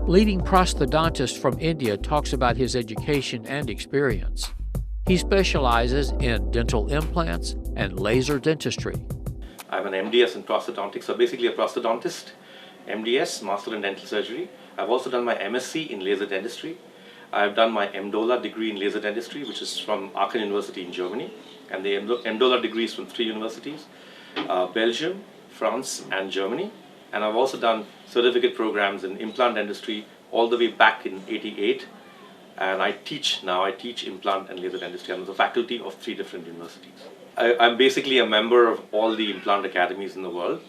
Leading prosthodontist from India talks about his education and experience. He specializes in dental implants and laser dentistry. I'm an MDS in prosthodontics, so basically a prosthodontist, MDS, Master in Dental Surgery. I've also done my MSc in laser dentistry. I've done my emdola degree in laser dentistry, which is from Aachen University in Germany. And the emdola degree is from 3 universities, Belgium, France, and Germany. And I've also done certificate programs in implant dentistry all the way back in '88. And I teach implant and laser dentistry. I'm the faculty of 3 different universities. I'm basically a member of all the implant academies in the world,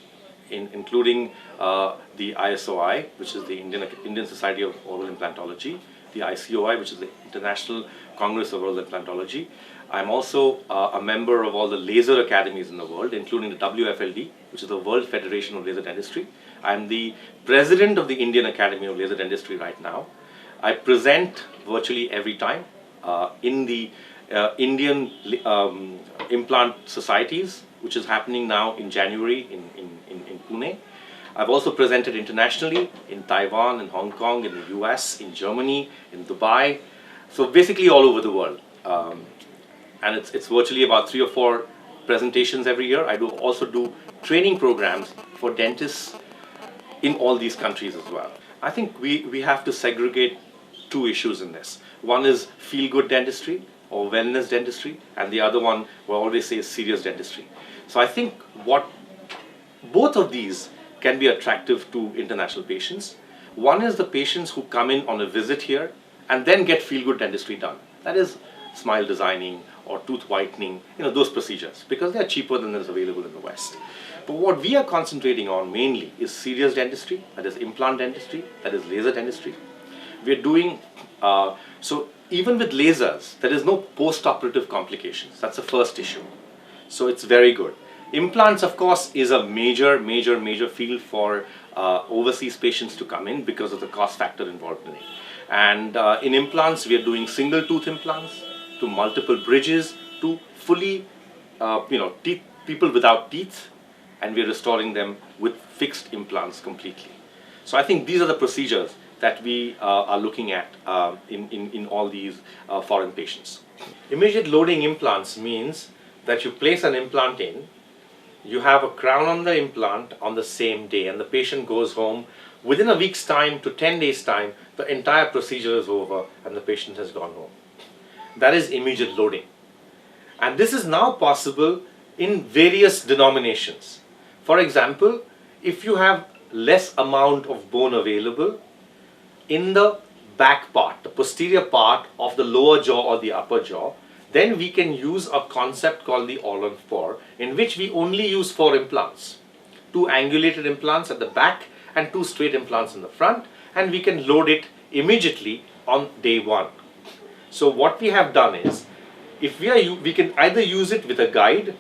including the ISOI, which is the Indian Society of Oral Implantology, the ICOI, which is the International Congress of Oral Implantology. I'm also a member of all the laser academies in the world, including the WFLD, which is the World Federation of Laser Dentistry. I'm the president of the Indian Academy of Laser Dentistry right now. I present virtually every time in the Indian implant societies, which is happening now in January in Pune. I've also presented internationally in Taiwan, in Hong Kong, in the US, in Germany, in Dubai, so basically all over the world. And it's virtually about 3 or 4 presentations every year. I also do training programs for dentists in all these countries as well. I think we have to segregate 2 issues in this. One is feel-good dentistry or wellness dentistry, and the other one we always say is serious dentistry. So I think both of these can be attractive to international patients. One is the patients who come in on a visit here and then get feel-good dentistry done. That is smile designing or tooth whitening, those procedures, because they are cheaper than is available in the West. But what we are concentrating on mainly is serious dentistry, that is implant dentistry, that is laser dentistry. We're doing, so even with lasers, there is no post-operative complications. That's the first issue. So it's very good. Implants, of course, is a major field for overseas patients to come in because of the cost factor involved in it. And in implants, we are doing single tooth implants to multiple bridges to fully, people without teeth, and we are restoring them with fixed implants completely. So I think these are the procedures that we are looking at in all these foreign patients. Immediate loading implants means that you place an implant in, you have a crown on the implant on the same day, and the patient goes home. Within a week's time to 10 days' time, the entire procedure is over and the patient has gone home. That is immediate loading. And this is now possible in various denominations. For example, if you have less amount of bone available in the back part, the posterior part of the lower jaw or the upper jaw, then we can use a concept called the all-on-4, in which we only use 4 implants. 2 angulated implants at the back and 2 straight implants in the front, and we can load it immediately on day 1. So what we have done is, we can either use it with a guide,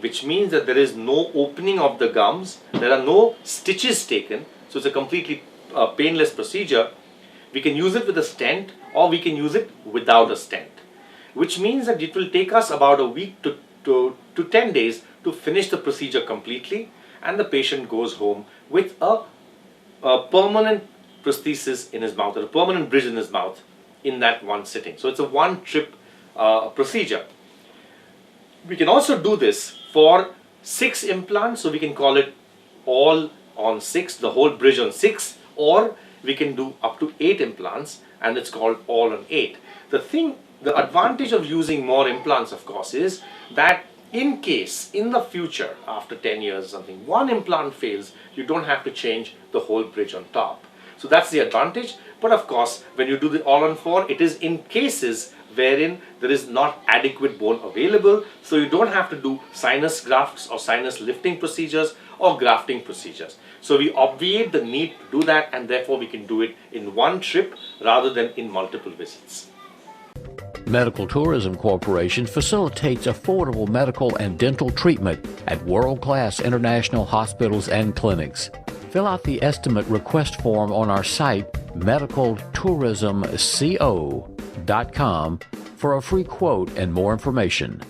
which means that there is no opening of the gums, there are no stitches taken, so it's a completely painless procedure. We can use it with a stent, or we can use it without a stent, which means that it will take us about a week to 10 days to finish the procedure completely, and the patient goes home with a permanent prosthesis in his mouth, or a permanent bridge in his mouth in that one sitting. So it's a one-trip procedure. We can also do this for 6 implants, so we can call it all on 6, the whole bridge on 6, or we can do up to 8 implants, and it's called all on 8. The advantage of using more implants, of course, is that in case, in the future, after 10 years or something, one implant fails, you don't have to change the whole bridge on top. So that's the advantage. But of course, when you do the all-on-4, it is in cases wherein there is not adequate bone available, so you don't have to do sinus grafts or sinus lifting procedures or grafting procedures. So we obviate the need to do that, and therefore we can do it in one trip rather than in multiple visits. Medical Tourism Corporation facilitates affordable medical and dental treatment at world-class international hospitals and clinics. Fill out the estimate request form on our site, medicaltourismco.com, for a free quote and more information.